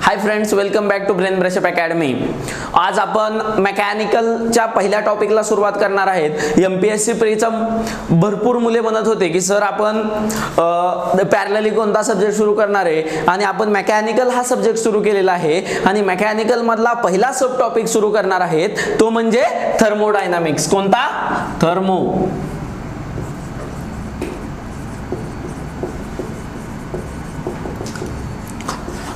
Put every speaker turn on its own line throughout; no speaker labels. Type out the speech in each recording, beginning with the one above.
High friends, welcome back to Brain Brushup Academy. आज आपण मेकॅनिकलच्या पहिल्या टॉपिकला सुरुवात करणार आहेत. एमपीएससी प्रीचा भरपूर मुले म्हणत होते की सर आपण पॅरलली कोणता सब्जेक्ट सुरू करणार आहे, आणि आपण मेकॅनिकल हा सब्जेक्ट सुरू केलेला आहे आणि मेकॅनिकल मधला पहिला सब टॉपिक सुरू करणार आहेत तो म्हणजे थर्मोडायनामिक्स. कोणता? थर्मो.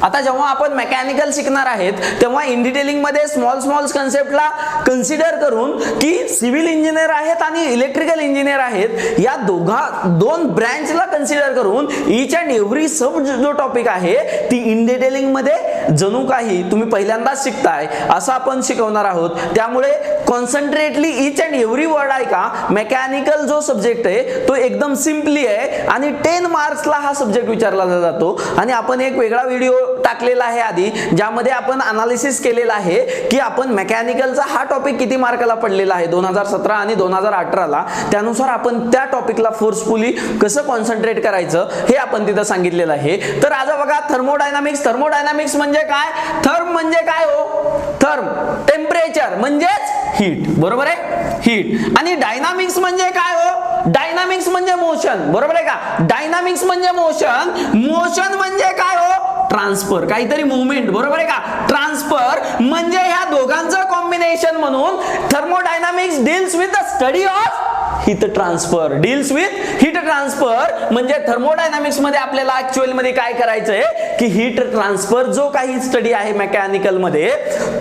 आता जेव्हा आपण मेकॅनिकल शिकणार आहेत तेव्हा इन डिटेलिंग मध्ये स्मॉल कन्सेप्टला कन्सिडर करून की सिव्हिल इंजिनियर आहेत आणि इलेक्ट्रिकल इंजिनियर आहेत, या दोन ब्रँचला कन्सिडर करून ईच अँड एव्हरी सब जो टॉपिक आहे ती इन डिटेलिंग मध्ये जणू काही तुम्ही पहिल्यांदाच शिकताय असं आपण शिकवणार आहोत. त्यामुळे कॉन्सन्ट्रेटली ईच अँड एव्हरी वर्ड आहे का. मेकॅनिकल जो सब्जेक्ट आहे तो एकदम सिंपली आहे आणि 10 मार्क्सला हा सब्जेक्ट विचारला जातो. आणि आपण एक वेगळा व्हिडिओ टाकलेला आहे आधी, ज्यामध्ये आपण अनालिसिस केलेला आहे की आपण मेकॅनिकलचा हा टॉपिक किती मार्काला पडलेला आहे 2017 आणि 2018ला. त्यानुसार आपण त्या टॉपिकला फोर्सफुली कसं कॉन्सन्ट्रेट करायचं हे आपण तिथं सांगितलेलं आहे. तर आज बघा थर्मोडायनामिक्स. थर्मोडायनामिक्स म्हणजे काय? थर्म म्हणजे काय हो? थर्म टेम्परेचर म्हणजेच हीट, बरोबर आहे? हीट. आणि डायनामिक्स म्हणजे काय हो? डायनामिक्स म्हणजे मोशन, बरोबर आहे का? डायनामिक्स म्हणजे मोशन. मोशन म्हणजे काय हो? ट्रान्सफर, काहीतरी मूवमेंट, बरोबर आहे का? ट्रान्सफर म्हणजे ह्या दोघांचं कॉम्बिनेशन म्हणून thermodynamics deals with the study of heat transfer. Deals with heat transfer म्हणजे थर्मोडायनामिक्स मध्ये आपल्याला ऍक्च्युअल मध्ये काय करायचंय की हीट ट्रान्सफर जो काही स्टडी आहे मेकॅनिकल मध्ये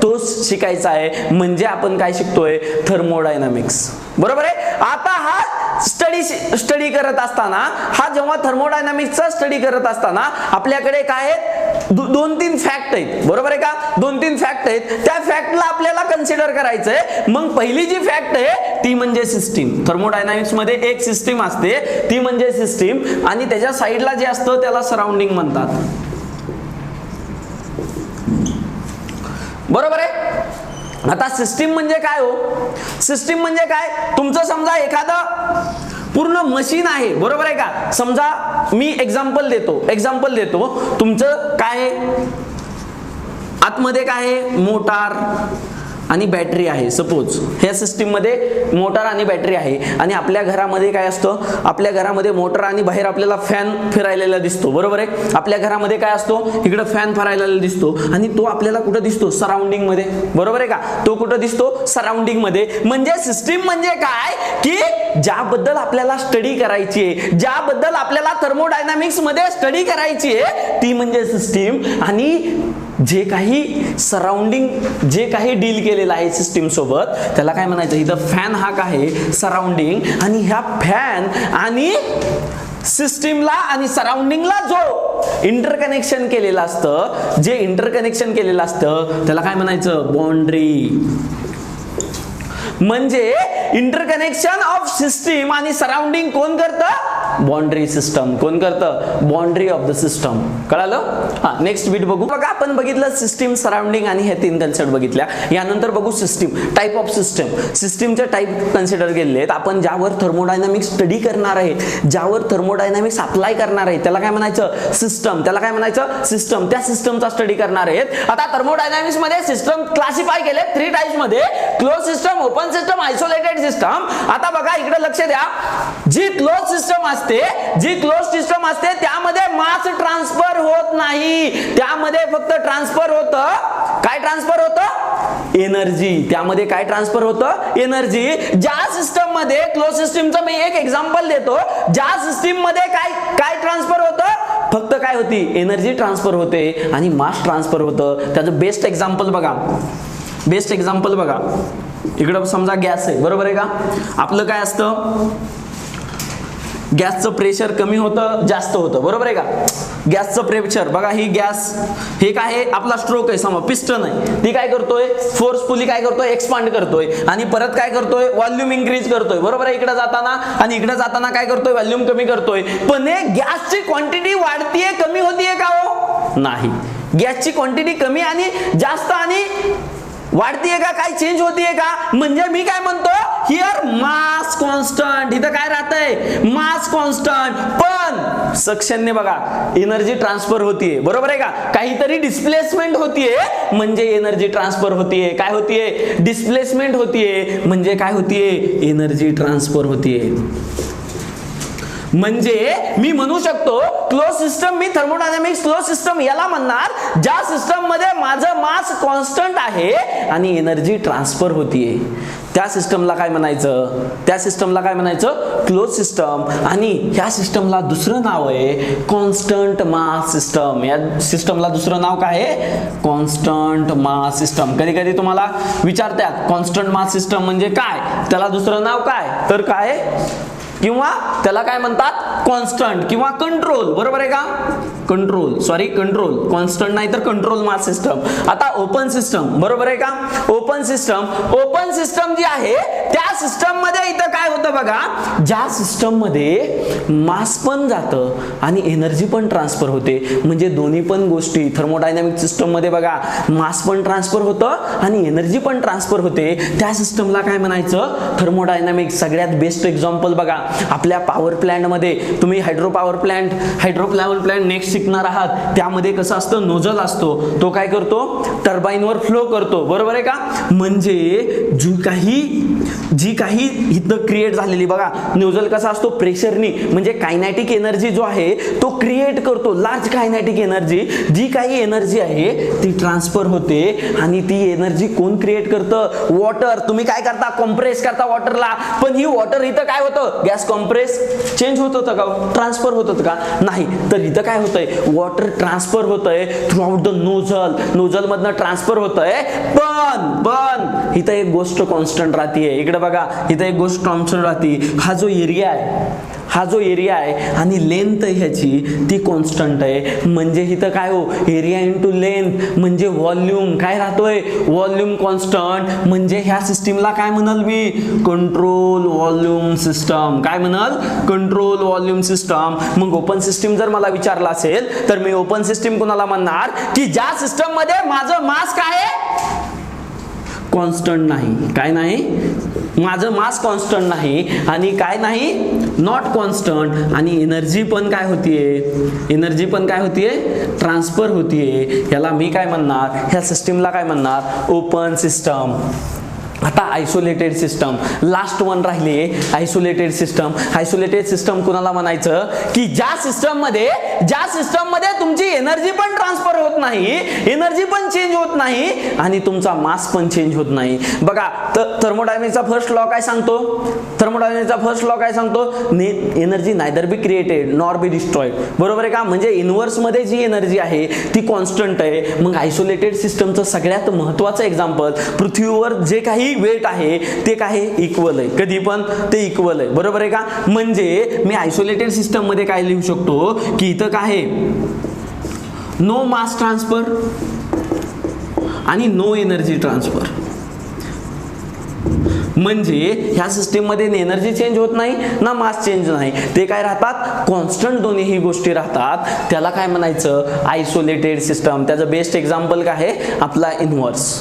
तो शिकायचा आहे. म्हणजे आपण काय शिकतोय? थर्मोडायनामिक्स, बरोबर आहे? आता हा स्टडी करत असताना, हा जेव्हा थर्मोडायनामिक्सचा स्टडी करत असताना आपल्याकडे काय आहेत? 2-3 फॅक्ट आहेत, बरोबर आहे का? 2-3 फॅक्ट आहेत. त्या फॅक्टला आपल्याला कन्सिडर करायचंय. मग पहिली जी फॅक्ट आहे ती म्हणजे सिस्टीम. थर्मोडायनामिक्स मध्ये एक सिस्टीम असते, ती म्हणजे सिस्टीम, आणि त्याच्या साईडला जे असतं त्याला सराउंडिंग म्हणतात, बरोबर आहे? आता सिस्टीम म्हणजे काय हो? सिस्टीम म्हणजे काय? तुमचं समजा एखादं पूर्ण मशीन आहे, बरोबर आहे का? समजा मी एक्झाम्पल देतो. तुमचं काय आतमध्ये काय आहे? मोटार आणि बॅटरी आहे. सपोज ह्या सिस्टीम मध्ये मोटर आणि बॅटरी आहे, आणि आपल्या घरामध्ये काय असतं? आपल्या घरामध्ये मोटर आणि बाहेर आपल्याला फॅन फिरायलेला दिसतो, बरोबर आहे? आपल्या घरामध्ये काय असतो? इकडे फॅन फिरायलेला दिसतो, आणि तो आपल्याला कुठे दिसतो? सराउंडिंग मध्ये, बरोबर आहे का? तो कुठे दिसतो? सराउंडिंग मध्ये. म्हणजे सिस्टीम म्हणजे काय की ज्याबद्दल आपल्याला स्टडी करायची आहे, ज्याबद्दल आपल्याला थर्मोडायनामिक्स मध्ये स्टडी करायची आहे ती म्हणजे सिस्टीम. आणि जे काही सराउंडिंग, जे काही डील केलेलं आहे सिस्टीम सोबत, त्याला काय म्हणायचं? इथं फॅन हा काय? सराउंडिंग. आणि ह्या फॅन आणि सिस्टीमला आणि सराउंडिंगला जो इंटरकनेक्शन केलेलं असतं, जे इंटरकनेक्शन केलेलं असतं त्याला काय म्हणायचं? बाउंड्री. म्हणजे इंटरकनेक्शन ऑफ सिस्टीम आणि सराउंडिंग कोण करतं? Boundary system. कोण करतं? Boundary of the system. कळालं? हा, नेक्स्ट बीट बघू. बघा आपण बघितलं सिस्टीम, सराउंडिंग आणि हे 3 कन्सेप्ट बघितल्या. यानंतर बघू सिस्टीम, टाइप ऑफ सिस्टम. सिस्टीमचे टाइप कन्सिडर केलेले आहेत आपण. ज्यावर थर्मोडायनामिक्स स्टडी करणार आहे, ज्यावर थर्मोडायनामिक्स अप्लाय करणार आहे त्याला काय म्हणायचं? सिस्टम. त्याला काय म्हणायचं? सिस्टम. त्या सिस्टमचा स्टडी करणार आहेत. आता थर्मोडायनामिक्स मध्ये सिस्टम क्लासिफाय केले 3 टाइप्स मध्ये: close system, open system, isolated system. आता बघा इकडे लक्ष द्या. जी क्लोज सिस्टम असते त्यामध्ये मास ट्रान्सफर होत नाही. त्यामध्ये फक्त ट्रान्सफर होतं काय? ट्रान्सफर होतं एनर्जी. त्यामध्ये काय ट्रान्सफर होतं? एनर्जी. ज्या सिस्टम मध्ये, क्लोज सिस्टमचं मी एक एक्झाम्पल देतो, ज्या सिस्टम मध्ये काय ट्रान्सफर होतं? फक्त काय होती? एनर्जी ट्रान्सफर होते आणि मास ट्रान्सफर होतं. त्याचं बेस्ट एक्झाम्पल बघा. इकडं समजा गॅस आहे, बरोबर आहे का? आपलं काय असतं? गॅसचं प्रेशर कमी होतं, जास्त होतं, बरोबर आहे का? गॅसचं प्रेशर बघा, ही गॅस, हे काय आहे? आपला स्ट्रोक आहे, समजा पिस्टन आहे. ती काय करतोय? फोर्सफुली काय करतोय? एक्सपांड करतोय, आणि परत काय करतोय? व्हॉल्यूम इन्क्रीज करतोय, बरोबर आहे? इकडे जाताना आणि इकडे जाताना काय करतोय? व्हॉल्यूम कमी करतोय. पण हे गॅसची क्वांटिटी वाढतीये, कमी होतीये का हो? नाही. गॅसची क्वांटिटी कमी आणि जास्त आणि वाढतीये का? काय चेंज होतीये का? म्हणजे मी काय म्हणतो? Here mass constant. इथं काय राहतंय? मास कॉन्स्टंट. पण सक्शनने बघा एनर्जी ट्रान्सफर होतीये, बरोबर आहे का? काहीतरी डिस्प्लेसमेंट होतीये म्हणजे एनर्जी ट्रान्सफर होतीये. काय होतीये? डिस्प्लेसमेंट होतीये म्हणजे काय होतीये? एनर्जी ट्रान्सफर होतीये. म्हणजे मी म्हणू शकतो क्लोज सिस्टम, मी थर्मोडायनामिक्स क्लोज सिस्टम याला म्हणणार ज्या सिस्टम मध्ये माझं मास कॉन्स्टंट आहे आणि एनर्जी ट्रान्सफर होतीये. त्या सिस्टमला काय म्हणायचं? त्या सिस्टमला काय म्हणायचं? Close system. आणि ह्या सिस्टमला दुसरं नाव आहे कॉन्स्टंट मास सिस्टम. या सिस्टमला दुसरं नाव काय आहे? Constant mass system. कधी कधी तुम्हाला विचारतात कॉन्स्टंट मास सिस्टम म्हणजे काय, त्याला दुसरं नाव काय? तर काय, किंवा त्याला काय म्हणतात? कॉन्स्टंट किंवा कंट्रोल. बरोबर आहे का? कंट्रोल, सॉरी कंट्रोल, कॉन्स्टंट नाही तर कंट्रोल मास सिस्टम. आता ओपन सिस्टम, बरोबर आहे का? ओपन सिस्टम, ओपन सिस्टम जी आहे त्या सिस्टम मध्ये इथं काय होतं बघा, ज्या सिस्टम मध्ये मास पण जातं आणि एनर्जी पण ट्रान्सफर होते. म्हणजे दोन्ही पण गोष्टी थर्मोडायनामिक सिस्टम मध्ये बघा, मास पण ट्रान्सफर होतं आणि एनर्जी पण ट्रान्सफर होते. त्या सिस्टमला काय म्हणायचं? थर्मोडायनामिक. सगळ्यात बेस्ट एक्झाम्पल बघा, आपल्या पॉवर प्लांट मध्ये तुम्ही हायड्रो पॉवर प्लांट नेक्स्ट शिकणार आहात. त्यामध्ये कसं असतं? नोझल असतो. तो काय करतो? टर्बाइन वर फ्लो करतो. बरोबर आहे का? म्हणजे जी काही इथं क्रिएट झालेली बघा, नोझल कसा असतो? प्रेशरनी, म्हणजे कायनेटिक एनर्जी जो आहे तो क्रिएट करतो. लार्ज कायनेटिक एनर्जी, जी काही एनर्जी आहे ती ट्रान्सफर होते. आणि ती एनर्जी कोण क्रिएट करतं? वॉटर. तुम्ही काय करता? कॉम्प्रेस करता वॉटरला. पण ही वॉटर इथं काय होतं? गॅस कॉम्प्रेस चेंज होत होतं का? ट्रान्सफर होत होतं का? नाही. तर इथं काय होतंय? वॉटर ट्रान्सफर होतंय थ्रू आउट द नोझल मधनं ट्रान्सफर होतंय. पण इथं एक गोष्ट कॉन्स्टंट राहतीये. इकडे बघा, इथं एक गोष्ट कॉन्स्टंट राहते. हा जो एरिया आहे आणि लेंथ ह्याची ती कॉन्स्टंट आहे. म्हणजे इथं काय हो? एरिया इंटू लेंथ म्हणजे व्हॉल्यूम काय राहतोय? Volume constant. म्हणजे ह्या सिस्टीमला काय म्हणाल मी? Control volume system. काय म्हणाल? Control volume system. मग ओपन सिस्टीम जर मला विचारला असेल तर मी ओपन सिस्टीम कोणाला म्हणणार? की ज्या सिस्टम मध्ये माझं मास काय आहे? कॉन्स्टंट नाही. काय नाही? माझं मास कॉन्स्टंट नाही आणि काय नाही? Not constant. आणि एनर्जी पण काय होतीये? एनर्जी पण काय होतीये? ट्रान्सफर होतीये. याला मी काय म्हणणार? ह्या सिस्टीमला काय म्हणणार? Open system. आता आयसोलेटेड सिस्टम, लास्ट वन राहिली आयसोलेटेड सिस्टम. आयसोलेटेड सिस्टम कोणाला म्हणायचं? की ज्या सिस्टम मध्ये तुमची एनर्जी पण ट्रान्सफर होत नाही, एनर्जी पण चेंज होत नाही आणि तुमचा मास पण चेंज होत नाही. बघा, थर्मोडायनामिक्सचा फर्स्ट लॉ काय सांगतो? Energy neither be created nor be destroyed. बरोबर आहे का? म्हणजे इनव्हर्स मध्ये जी एनर्जी आहे ती कॉन्स्टंट आहे. मग आयसोलेटेड सिस्टमचं सगळ्यात महत्वाचं एक्झाम्पल, पृथ्वीवर जे काही वेट आहे ते काय? इक्वल आहे. कधी पण ते इक्वल आहे. बरोबर आहे का? म्हणजे मी आयसोलेटेड सिस्टम मध्ये काय लिहू शकतो? की इथं काय आहे? नो मास ट्रान्सफर आणि नो एनर्जी ट्रान्सफर. म्हणजे ह्या सिस्टीम मध्ये एनर्जी चेंज होत नाही ना मास चेंज नाही. ते काय राहतात? कॉन्स्टंट. दोन्ही गोष्टी राहतात. त्याला काय म्हणायचं? Isolated system. त्याचं बेस्ट एक्झाम्पल काय आहे? आपला इनव्हर्स.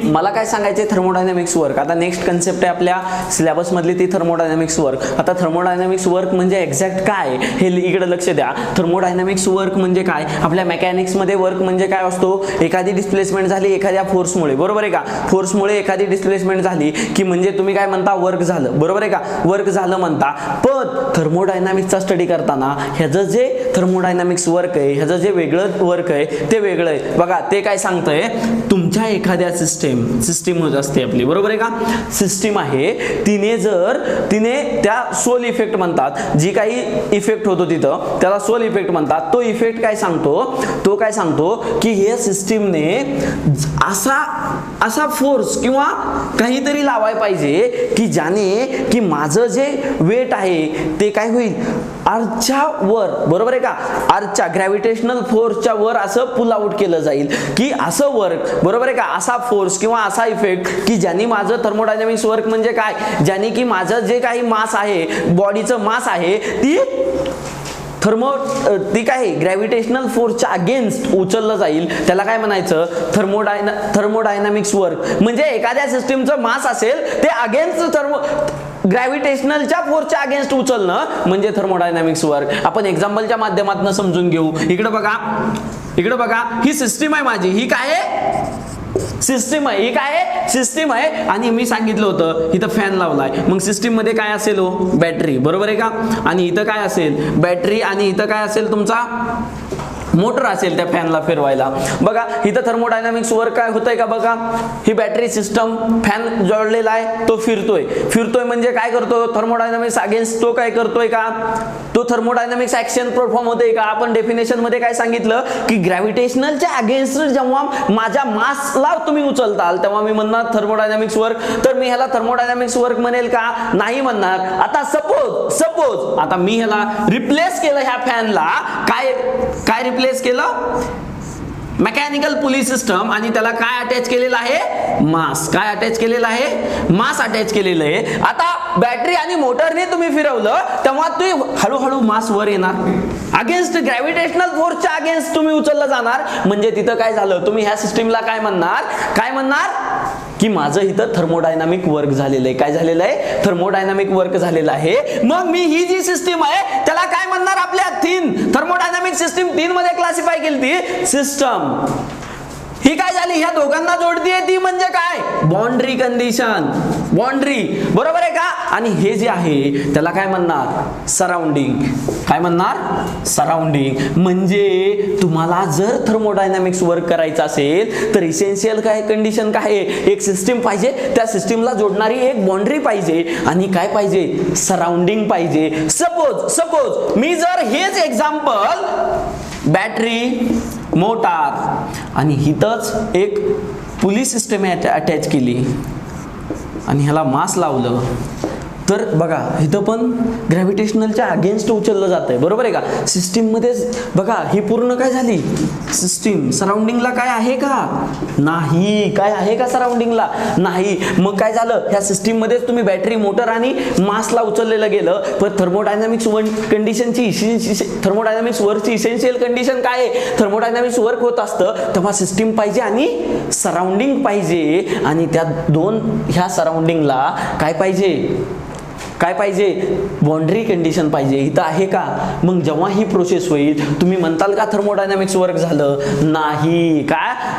मला काय सांगायचे? Thermodynamics work. आता नेक्स्ट कन्सेप्ट आहे आपल्या सिलेबस मधली ती थर्मोडायनामिक्स वर्क. आता थर्मोडायनामिक्स वर्क म्हणजे एक्झॅक्ट काय हे इकडे लक्ष द्या. थर्मोडायनामिक्स वर्क म्हणजे काय? आपल्या मेकॅनिक्स मध्ये वर्क म्हणजे काय असतो? एखादी डिस्प्लेसमेंट झाली एखाद्या फोर्समुळे. बरोबर आहे का? फोर्समुळे एखादी डिस्प्लेसमेंट झाली की म्हणजे तुम्ही काय म्हणता? वर्क झालं. बरोबर आहे का? वर्क झालं म्हणता. पण थर्मोडायनामिक्सचा स्टडी करताना ह्याचं जे थर्मोडायनामिक्स वर्क आहे, ह्याचं जे वेगळं वर्क आहे ते वेगळं आहे. बघा, ते काय सांगतंय? तुमच्या एखाद्या सिस्टीम होत असते आपली. बरोबर आहे का? सिस्टीम आहे, तिने त्या सोल इफेक्ट म्हणतात, जी काही इफेक्ट होतो तिथं त्याला सोल इफेक्ट म्हणतात. तो इफेक्ट काय सांगतो? तो काय सांगतो की हे सिस्टीमने असा फोर्स किंवा काहीतरी लावाय पाहिजे की ज्याने की माझं जे वेट आहे ते काय होईल? अर्थच्या वर. बरोबर आहे का? अर्थच्या ग्रॅव्हिटेशनल फोर्सच्या वर असं पुल आउट केलं जाईल की असं वर्क. बरोबर आहे का? असा फोर्स किंवा असा इफेक्ट की ज्याने माझं थर्मोडायनामिक्स वर्क म्हणजे काय? ज्याने की माझं जे काही मास आहे, बॉडीचं मास आहे, ती काय? ग्रॅव्हिटेशनल फोर्सच्या अगेन्स्ट उचललं जाईल. त्याला काय म्हणायचं? Thermodynamics work. म्हणजे एखाद्या सिस्टीमचं मास असेल ते अगेन्स्ट ग्रॅव्हिटेशनलच्या फोर्सच्या अगेन्स्ट उचलणं म्हणजे थर्मोडायनामिक्स वर्क. आपण एक्झाम्पलच्या माध्यमातून समजून घेऊ. इकडे बघा ही सिस्टीम आहे माझी. ही काय आहे? सिस्टीम आहे. ही काय आहे? सिस्टीम आहे. आणि मी सांगितलं होतं इथं फॅन लावलाय, मग सिस्टीम मध्ये काय असेल हो? बॅटरी, बरोबर आहे का? आणि इथं काय असेल? बॅटरी. आणि इथं काय असेल? तुमचा मोटर असेल त्या फॅनला फिरवायला. बघा इथं थर्मोडायनामिक्स वर्क काय होतंय का? बघा ही बॅटरी सिस्टम, फॅन जोडलेला आहे, तो फिरतोय म्हणजे काय करतो? थर्मोडायनामिक्स अगेन्स्ट तो काय करतोय का? तो थर्मोडायनामिक्स ऍक्शन परफॉर्म होतोय का? आपण डेफिनेशन मध्ये काय सांगितलं की ग्रॅव्हिटेशनलच्या अगेन्स्ट जेव्हा माझ्या मासला तुम्ही उचलताल तेव्हा मी म्हणणार थर्मोडायनामिक्स वर्क. तर मी ह्याला थर्मोडायनामिक्स वर्क म्हणेल का? नाही म्हणणार. आता सपोज आता मी ह्याला रिप्लेस केलं ह्या फॅनला. काय रिप्लेस केलं? Mechanical pulley system. आणि त्याला काय अटॅच केलेलं आहे? मास. काय अटॅच केलेलं आहे? मास अटॅच केलेलं आहे. आता बॅटरी आणि मोटरने तुम्ही फिरवलं तेव्हा तुम्ही हळूहळू मास वर येणार. अगेन्स्ट ग्रॅव्हिटेशनल फोर्सच्या अगेन्स्ट तुम्ही उचललं जाणार. म्हणजे तिथं काय झालं? तुम्ही ह्या सिस्टीमला काय म्हणणार की माझं इथं थर्मोडायनामिक वर्क झालेलं आहे. काय झालेलं आहे? थर्मोडायनामिक वर्क झालेलं आहे. मग मी ही जी सिस्टीम आहे त्याला काय म्हणणार? आपल्या थर्मोडायनामिक सिस्टीम 3 मध्ये क्लासिफाय केली सिस्टम. ही काय झाली? ह्या दोघांना जोडतीये ती म्हणजे काय? Boundary condition. बाउंड्री, बरोबर आहे का? आणि हे जे आहे त्याला काय म्हणणार? सराउंडिंग. काय म्हणणार? सराउंडिंग. म्हणजे तुम्हाला जर थर्मोडायनामिक्स वर्क करायचं असेल तर इसेन्शियल काय कंडिशन काय आहे? एक सिस्टीम पाहिजे, त्या सिस्टीमला जोडणारी एक बाउंड्री पाहिजे आणि काय पाहिजे? सराउंडिंग पाहिजे. सपोज मी जर हेच एक्झाम्पल बॅटरी, मोटार आणि हिथंच एक पुली सिस्टम अटॅच केली आणि ह्याला मास लावलं तर बघा इथं पण ग्रॅव्हिटेशनलच्या अगेन्स्ट उचललं जात आहे, बरोबर आहे का? सिस्टीम मध्ये बघा ही पूर्ण काय झाली? सिस्टीम. सराउंडिंगला काय आहे का? नाही. काय आहे का सराउंडिंगला? नाही. मग काय झालं? ह्या सिस्टीम मध्ये तुम्ही बॅटरी, मोटर आणि मासला उचललेलं गेलं. पण थर्मोडायनामिक्स थर्मोडायनामिक्स वर्कची इसेन्शियल कंडिशन काय आहे? थर्मोडायनामिक्स वर्क होत असतं तेव्हा सिस्टीम पाहिजे आणि सराउंडिंग पाहिजे. आणि त्या ह्या सराउंडिंगला काय पाहिजे? बाउंड्री कंडिशन पाहिजे. इथं आहे का? मग जेव्हा ही प्रोसेस होईल तुम्ही म्हणताल का थर्मोडायनामिक्स वर्क झालं? नाही.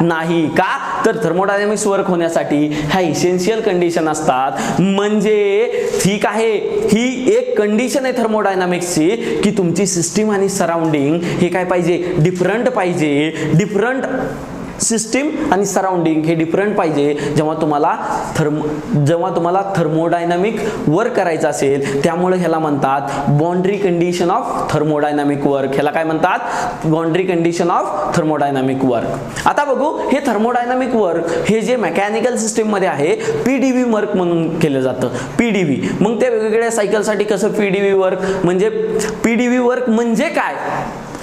नाही का? तर थर्मोडायनामिक्स वर्क होण्यासाठी ह्या इसेन्शियल कंडिशन असतात. म्हणजे ठीक आहे, ही एक कंडिशन आहे थर्मोडायनामिक्सची की तुमची सिस्टीम आणि सराउंडिंग हे काय पाहिजे? डिफरंट पाहिजे. डिफरंट सिस्टीम आणि सराउंडिंग हे डिफरंट पाहिजे. जेव्हा तुम्हाला थर्मोडायनामिक वर्क करायचं असेल त्यामुळे ह्याला म्हणतात boundary condition of thermodynamic work. ह्याला काय म्हणतात? Boundary condition of thermodynamic work. आता बघू हे थर्मोडायनामिक वर्क हे जे मेकॅनिकल सिस्टीम मध्ये आहे पीडीव्ही वर्क म्हणून केलं जातं. पीडीव्ही. मग ते वेगवेगळ्या सायकलसाठी कसं पीडीव्ही वर्क म्हणजे पीडीव्ही वर्क म्हणजे काय?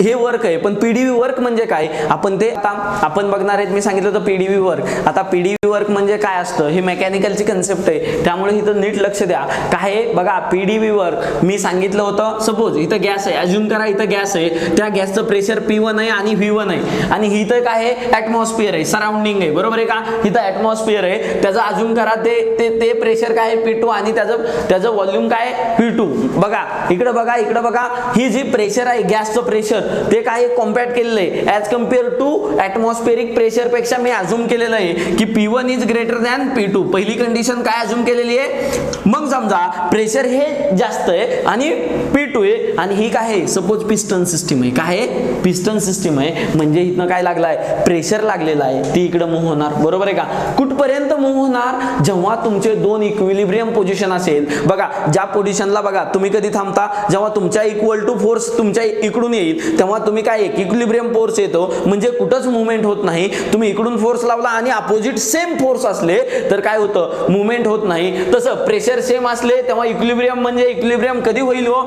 हे वर्क आहे. पण पीडीव्ही वर्क म्हणजे काय आपण बघणार आहेत. मी सांगितलं होतं पीडीव्ही वर्क. आता पीडीव्ही वर्क म्हणजे काय असतं हे मेकॅनिकलची कन्सेप्ट आहे, त्यामुळे इथं नीट लक्ष द्या. काय आहे बघा पीडीव्ही वर्क मी सांगितलं होतं. सपोज इथं गॅस आहे, अज्युम करा इथं गॅस आहे, त्या गॅसचं प्रेशर P1 आहे आणि V1 आहे आणि इथं काय आहे? ऍटमॉस्फिअर आहे, सराउंडिंग आहे, बरोबर आहे का? इथं ऍटमॉस्फिअर आहे, त्याचं अज्युम करा ते प्रेशर काय आहे? P2 आणि त्याचं व्हॉल्यूम काय आहे? V2. बघा इकडे बघा ही जी प्रेशर आहे गॅसचं प्रेशर ते काय कॉम्पॅक्ट केलेलं आहे as compared to atmospheric pressure पेक्षा मी अज्युम केलेलं आहे की P1 is greater than P2. पहिली कंडिशन काय अज्युम केलेली आहे? मग समजा प्रेशर हे जास्त आहे आणि P2 आहे आणि ही काय आहे? सपोज पिस्टन सिस्टीम आहे. काय आहे? पिस्टन सिस्टीम आहे. म्हणजे इथनं काय लागलाय? प्रेशर लागलेला आहे. ती इकडे मूव्ह होणार, बरोबर आहे का? कुठपर्यंत मूव्ह होणार? जेव्हा तुमचे दोन इक्विलिब्रियम पोझिशन असेल. बघा ज्या पोझिशनला बघा तुम्ही कधी थांबता? जेव्हा तुमच्या इक्वल टू फोर्स तुमच्या इकडून येईल तेव्हा तुम्ही काय इक्विलिब्रियम फोर्स येतो, म्हणजे कुठंच मुवमेंट होत नाही. तुम्ही इकडून फोर्स लावला आणि अपोजिट सेम फोर्स असले तर काय होतं? मुवमेंट होत नाही. तसं प्रेशर सेम असले तेव्हा इक्विलिब्रियम म्हणजे इक्विलिब्रियम कधी होईल हो?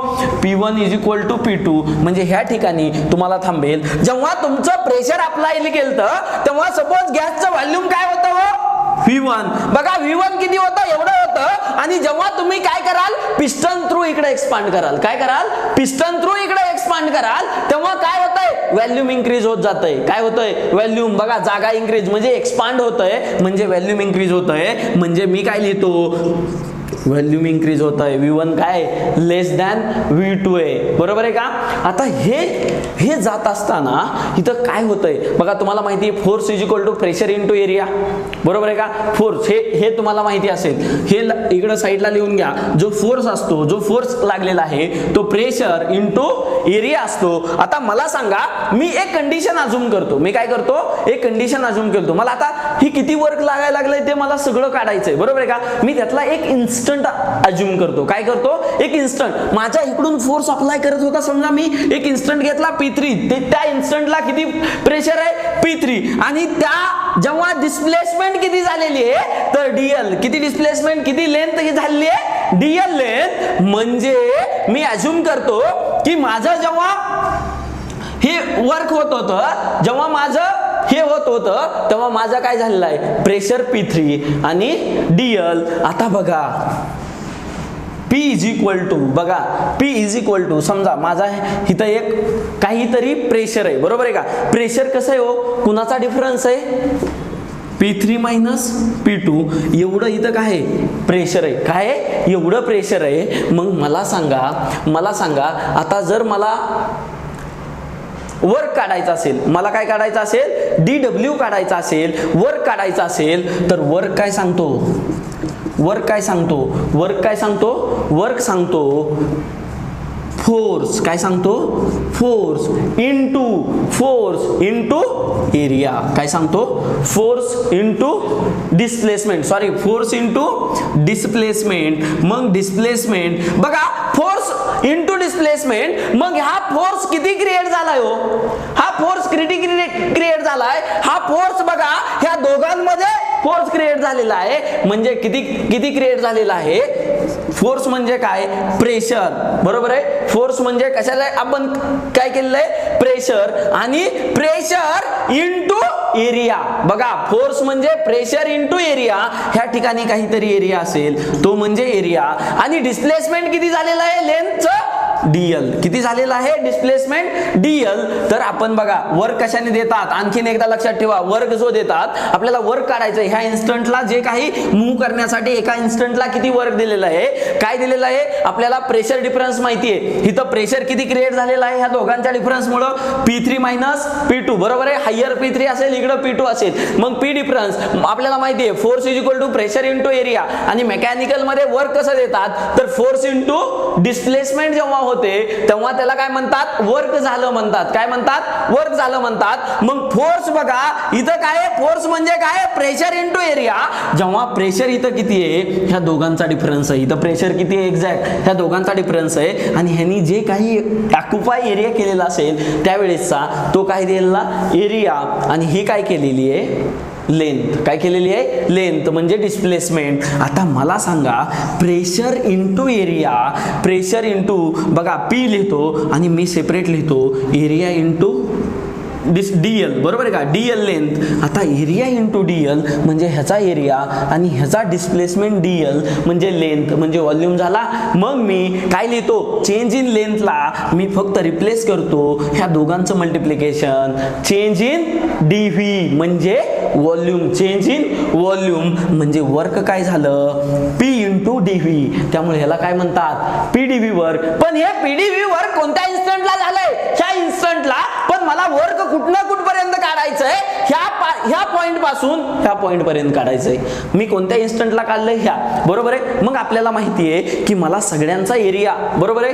P1 is equal to P2. म्हणजे ह्या ठिकाणी तुम्हाला थांबेल जेव्हा तुमचं प्रेशर अप्लाय केलं तेव्हा सपोज गॅसचं व्हॉल्यूम काय होतं हो? V1. बघा V1 किती होतं? एवढं होतं. आणि जेव्हा तुम्ही काय कराल? पिस्टन थ्रू इकडे एक्सपांड कराल. काय कराल? पिस्टन थ्रू इकडे एक्सपांड कराल तेव्हा काय होतंय? व्हॉल्यूम इन्क्रीज होत जातंय. काय होतंय? व्हॉल्यूम. बघा जागा इन्क्रीज म्हणजे एक्सपांड होतंय म्हणजे व्हॉल्यूम इन्क्रीज होतंय. म्हणजे मी काय लिहितो? व्हॉल्यूम इन्क्रीज होत आहे, V1 काय लेस दॅन V2 आहे, बरोबर आहे का. आता हे जात असताना इथं काय होतंय बघा, तुम्हाला माहिती आहे force is equal to pressure into area, बरोबर आहे का. फोर्स हे तुम्हाला माहिती असेल, हे इकडं साईडला लिहून घ्या. जो फोर्स असतो, जो फोर्स लागलेला आहे तो प्रेशर इंटू एरिया असतो. आता मला सांगा, मी एक कंडिशन अज्युम करतो, मी काय करतो, एक कंडिशन अज्युम करतो. मला आता ही किती वर्क लागायला लागलंय ते मला सगळं काढायचंय, बरोबर आहे का. मी त्यातला एक इन्स्टंट अज्युम करतो. काय करतो, एक इन्स्टंट. माझ्या इकडून फोर्स अप्लाय करत होता, समजा मी एक इन्स्टंट घेतला P3, त्या इन्स्टंटला किती प्रेशर आहे P3, आणि त्या जेव्हा डिस्प्लेसमेंट किती झालेली आहे तर DL, किती डिस्प्लेसमेंट, किती लेंथ झालेली आहे DL लेंथ. म्हणजे मी अज्युम करतो की माझं जेव्हा हे वर्क होत होतं, जेव्हा माझं हे होत होतं तेव्हा माझं काय झालेलं आहे प्रेशर P3 आणि DL. आता बघा P इज इक्वल टू, बघा P इज इक्वल टू, समजा माझा इथं एक काहीतरी प्रेशर आहे, बरोबर आहे का. प्रेशर कसं आहे हो, कुणाचा डिफरन्स आहे P3 मायनस P2, एवढं इथं काय आहे प्रेशर आहे, काय आहे एवढं प्रेशर आहे. मग मला सांगा आता जर मला वर्क काढायचं असेल, मला काय काढायचं असेल DW काढायचा असेल, वर्क काढायचा असेल तर वर्क काय सांगतो, वर्क सांगतो फोर्स, काय सांगतो फोर्स इंटू एरिया, काय सांगतो force into displacement, sorry force into displacement. मग डिस्प्लेसमेंट बघा, फोर्स इंटू डिस्प्लेसमेंट, मग हा फोर्स किती क्रिएट झालाय हो, हा फोर्स क्रिएट झालाय. हा फोर्स बघा ह्या दोघांमध्ये फोर्स क्रिएट झालेला आहे. म्हणजे किती क्रिएट झालेला आहे, फोर्स म्हणजे काय प्रेशर, बरोबर आहे. फोर्स म्हणजे कशाला आपण काय केलेलं आहे प्रेशर, आणि प्रेशर इंटू एरिया. बघा फोर्स म्हणजे प्रेशर इंटू एरिया, ह्या ठिकाणी काहीतरी एरिया असेल तो म्हणजे एरिया, आणि डिस्प्लेसमेंट किती झालेलं आहे लेंथचं DL, किती झालेलं आहे डिस्प्लेसमेंट DL. तर आपण बघा वर्क कशाने देतात, आणखीन एकदा लक्षात ठेवा, वर्क जो देतात आपल्याला वर्क काढायचं ह्या इन्स्टंटला, जे काही मूव्ह करण्यासाठी एका इन्स्टंटला किती वर्क दिलेलं आहे, काय दिलेलं आहे आपल्याला प्रेशर डिफरन्स माहिती आहे. इथं प्रेशर किती क्रिएट झालेला आहे ह्या दोघांच्या डिफरन्स मुळे P3 मायनस P2, बरोबर आहे. हायर P3 असेल, इकडे P2 असेल, मग P डिफरन्स आपल्याला माहिती आहे force is equal to pressure into area. आणि मेकॅनिकल मध्ये वर्क कसं देतात तर फोर्स इंटू डिस्प्लेसमेंट जेव्हा होते तेव्हा त्याला काय म्हणतात वर्क झालं म्हणतात, काय म्हणतात वर्क झालं म्हणतात. मग फोर्स बघा इथं काय आहे, फोर्स म्हणजे काय प्रेशर इंटू एरिया. जेव्हा प्रेशर इथं किती आहे ह्या दोघांचा डिफरन्स आहे, इथं प्रेशर किती आहे एक्झॅक्ट ह्या दोघांचा डिफरन्स आहे, आणि ह्यांनी जे काही ऑक्युपाय एरिया केलेला असेल त्यावेळेसचा तो काय दिलेला एरिया, आणि ही काय केलेली आहे लेंथ, काय केलेली आहे लेंथ म्हणजे डिस्प्लेसमेंट. आता मला सांगा pressure into area, pressure into बघा P लिहितो आणि मी सेपरेट लिहितो एरिया इंटू DL, बरोबर आहे का DL लेंथ. आता एरिया इंटू DL म्हणजे ह्याचा एरिया आणि ह्याचा डिस्प्लेसमेंट DL म्हणजे लेंथ म्हणजे व्हॉल्यूम झाला. मग मी काय लिहितो चेंज इन लेंथला मी फक्त रिप्लेस करतो ह्या दोघांचं मल्टिप्लिकेशन, चेंज इन DV म्हणजे व्हॉल्यूम, चेंज इन व्हॉल्यूम म्हणजे वर्क काय झालं P इंटू DV. त्यामुळे ह्याला काय म्हणतात PDV वर्क. पण हे PDV वर्क कोणत्या इन्स्टंटला झालंय ह्या इन्स्टंटला, पण मला वर्क कुठनं कुठपर्यंत काढायचंय ह्या पॉइंट पासून ह्या पॉइंट पर्यंत काढायचंय. मी कोणत्या इन्स्टंटला काढलंय ह्या, बरोबर आहे. मग आपल्याला माहिती आहे की मला सगळ्यांचा एरिया, बरोबर आहे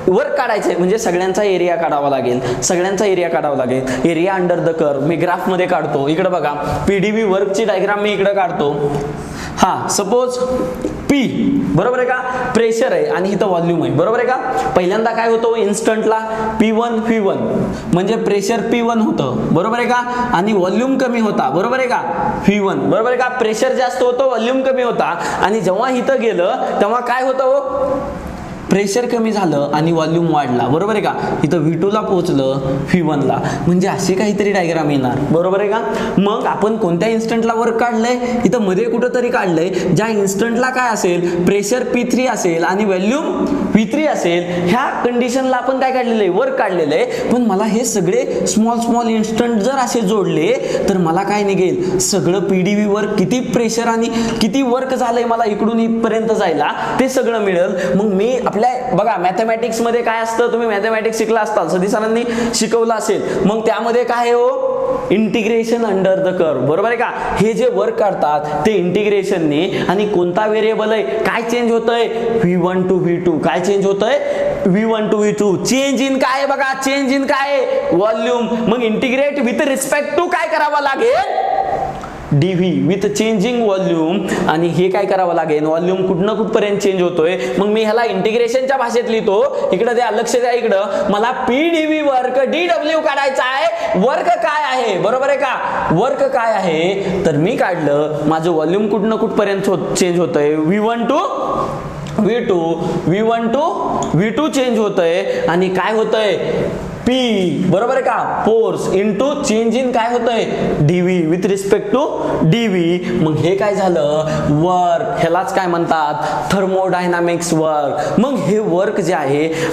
वर्क काढायचंय म्हणजे सगळ्यांचा एरिया काढावा लागेल, सगळ्यांचा एरिया काढावा लागेल. Area under the curve me graph मध्ये काढतो, इकडे बघा PDV वर्कची डायग्राम मी इकडे काढतो. हा सपोज P बरोबर आहे का प्रेशर आहे आणि इथं व्हॉल्यूम आहे, बरोबर आहे का. पहिल्यांदा काय होतं इन्स्टंटला P1 V1 म्हणजे प्रेशर P1 होतं, बरोबर आहे का, आणि व्हॉल्यूम कमी होता, बरोबर आहे का V1, बरोबर आहे का. प्रेशर जास्त होतं व्हॉल्यूम कमी होता, आणि जेव्हा इथं गेलं तेव्हा काय होतं प्रेशर कमी झालं आणि व्हॉल्यूम वाढला, बरोबर आहे का. इथं V2 ला पोहोचलं V1 ला, म्हणजे अशी काहीतरी डायग्राम येणार, बरोबर आहे का. मग आपण कोणत्या इन्स्टंटला वर्क काढलंय, इथं मध्ये कुठंतरी काढलंय. ज्या इन्स्टंटला काय असेल, प्रेशर P3 असेल आणि व्हॉल्यूम V3 असेल, ह्या कंडिशनला आपण काय काढलेलं आहे, वर्क काढलेलं आहे. पण मला हे सगळे स्मॉल स्मॉल इन्स्टंट जर असे जोडले तर मला काय निघेल, सगळं PdV वर्क, किती प्रेशर आणि किती वर्क झालंय मला इकडून इथपर्यंत जायला, ते सगळं मिळेल. मग मी आपल्या बघा मॅथमॅटिक्स मध्ये काय असतं, तुम्ही मॅथमॅटिक्स शिकला असताल, सदी सरांनी शिकवलं असेल. मग त्यामध्ये काय हो, इंटिग्रेशन अंडर द कर्व, बरोबर आहे का. हे जे वर्क काढतात ते इंटिग्रेशनने, आणि कोणता व्हेरिएबल आहे, काय चेंज होतंय, V1 to V2, काय चेंज होतंय, V1 to V2. Change in काय आहे बघा, चेंज इन काय आहे, व्हॉल्यूम. मग इंटिग्रेट विथ रिस्पेक्ट टू काय करावं लागेल, dv विथ चेंजिंग व्हॉल्यूम. आणि हे काय करावं लागेल, व्हॉल्यूम कुठनं कुठपर्यंत चेंज होतोय. मग मी ह्याला इंटिग्रेशनच्या भाषेत लिहितो. इकडे द्या, लक्ष द्या इकडं. मला pdv वर्क dw काढायचा आहे. वर्क काय आहे, बरोबर आहे का, वर्क काय आहे, तर मी काढलं माझं व्हॉल्यूम कुठनं कुठपर्यंत चेंज होतंय, V1 to V2, V1 to V2 change होतंय. आणि काय होतंय, P, बरोबर आहे का, फोर्स इंटू चेंज इन काय होतंय, dv with respect to dv. मग हे काय झालं, वर्क. ह्यालाच काय म्हणतात, थर्मोडायनामिक्स वर्क. मग हे वर्क जे आहे